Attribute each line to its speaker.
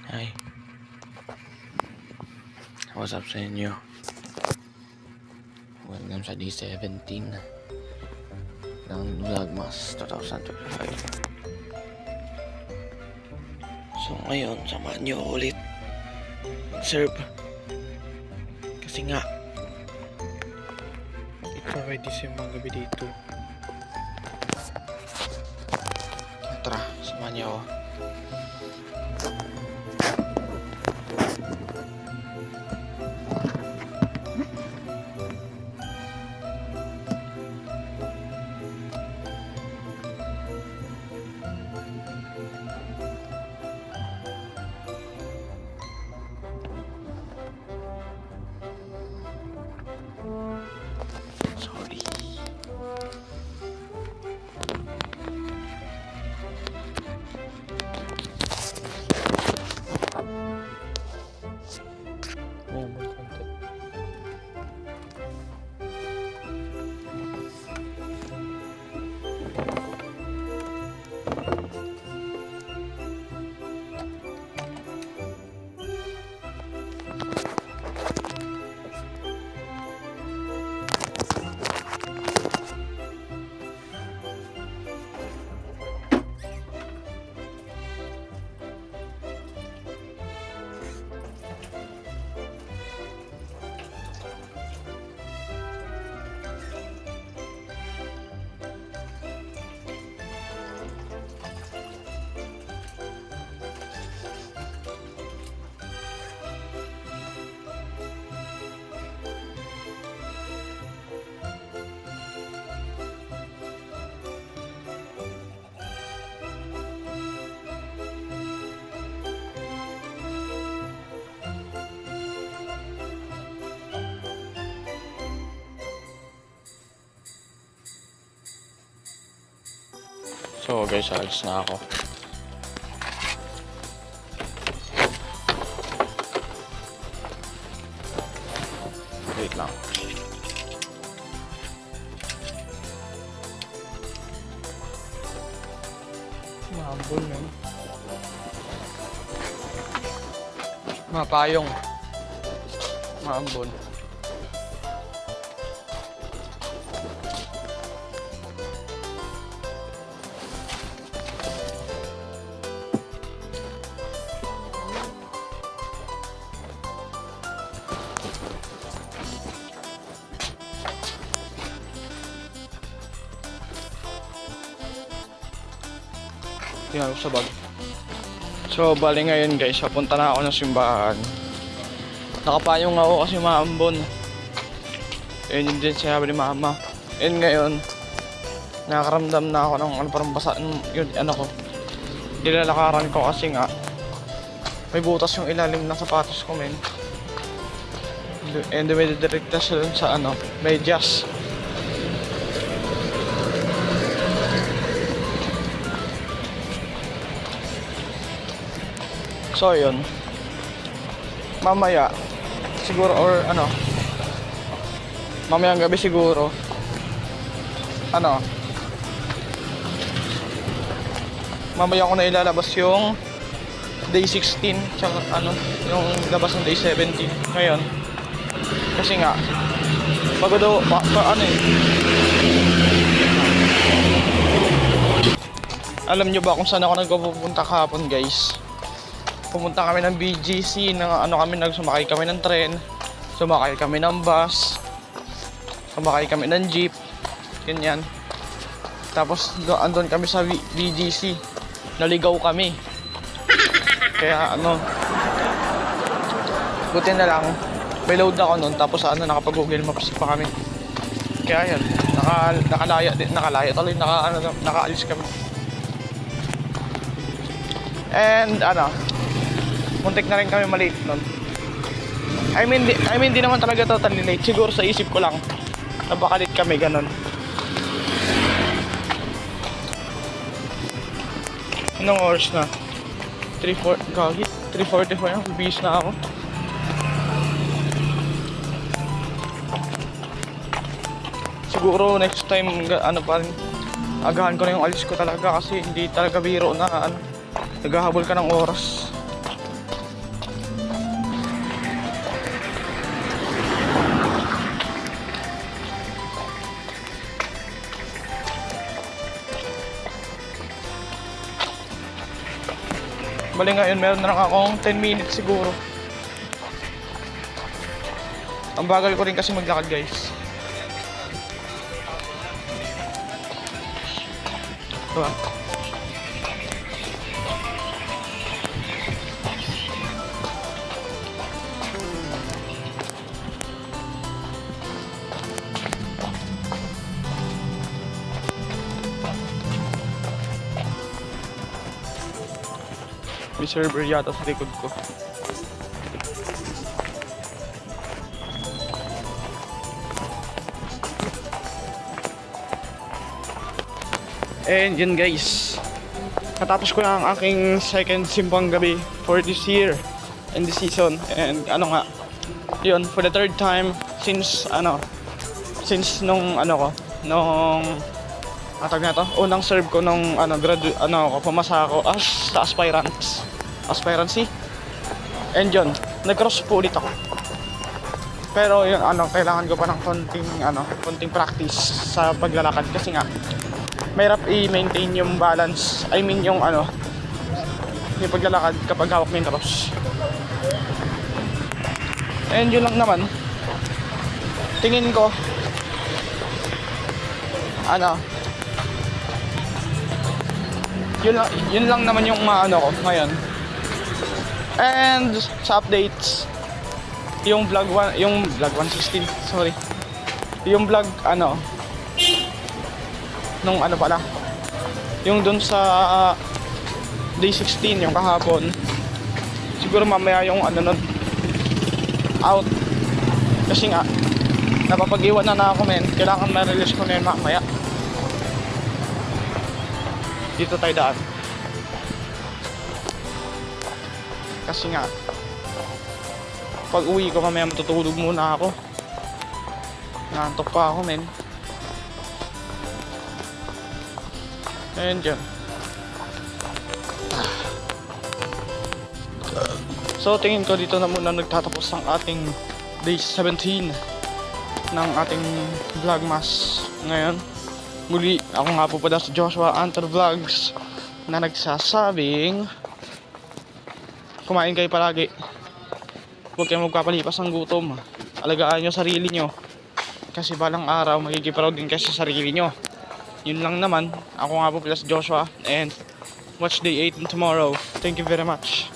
Speaker 1: Hi, what's up sa inyo? Welcome sa D17 ng Vlogmas 2025. So ngayon, samahan nyo ulit serve kasi nga i-provide yung mga gabi dito. Tara, samahan nyo ako. Sorry. Ayan, may konti. So guys, alis na ako. Wait lang. Mahambol na yun. Mapayong. Mahambol. Tingnan ko sa bag. So, bali ngayon guys, papunta na ako ng simbahan. Nakapayong ako kasi maambon. Ayun yun din sinabi ni mama. And ngayon, nakakaramdam na ako ng parang basa yun, ano ko. Nilalakaran ko kasi nga may butas yung ilalim ng sapatos ko, men. And may direkta siya dun sa medyas. So yun, mamaya siguro or mamayang gabi siguro mamaya ko na ilalabas yung day 16 tsaka yung labas ng day 17 ngayon kasi nga pagod alam nyo ba kung saan ako nagpupunta kahapon, guys? Pumunta kami ng BGC, sumakay kami ng tren, sumakay kami ng bus, sumakay kami ng jeep, ganyan. Tapos andun kami sa BGC, naligaw kami. Kaya buti na lang, may load ako nun, tapos nakapag-Google Maps pa kami. Kaya yan, nakaalis kami. And muntik na rin kami malate nun. I mean di naman talaga totally late. Siguro sa isip ko lang na baka late kami, ganun. Anong oras na? 3:44 na. Bis na ako. Siguro next time agahan ko na yung alis ko talaga kasi hindi talaga biro na naghahabol ka ng oras. Bali ngayon meron na lang akong 10 minutes siguro. Ang bagal ko rin kasi maglakad guys. Diba? May server yata sa likod ko. And yun guys, natapos ko na ang aking second simbang gabi for this year and this season. And ano nga, yun, for the third time since nung atag na to, unang serve ko nung pumasa ako as sa aspirancy. And yun, nag-cross po ulit ako. Pero yun, kailangan ko pa ng konting practice sa paglalakad kasi nga mahirap i-maintain yung balance. I mean yung paglalakad kapag hawak mo yung cross. And yun lang naman. Tingin ko yun lang naman yung ko ngayon. And sa updates, yung vlog 116, sorry. Yung vlog nung pala. Yung dun sa day 16, yung kahapon. Siguro mamaya yung nun out. Kasi nga napapag-iwan na ako men. Kailangan ma-release ko na yun mamaya. Dito tayo daan. Kasi nga pag uwi ko mamaya matutulog muna ako. Nantok pa ako men. And yun. So tingin ko dito na muna nagtatapos ang ating day 17 ng ating vlogmas ngayon. Muli, ako nga po pala si Joshua Antor Vlogs na nagsasabing kumain kayo palagi. Huwag kayong magpapalipas ng gutom. Alagaan nyo sarili nyo. Kasi balang araw magigiproud din kayo sa sarili nyo. Yun lang naman. Ako nga po pala si Joshua and watch day 18 tomorrow. Thank you very much.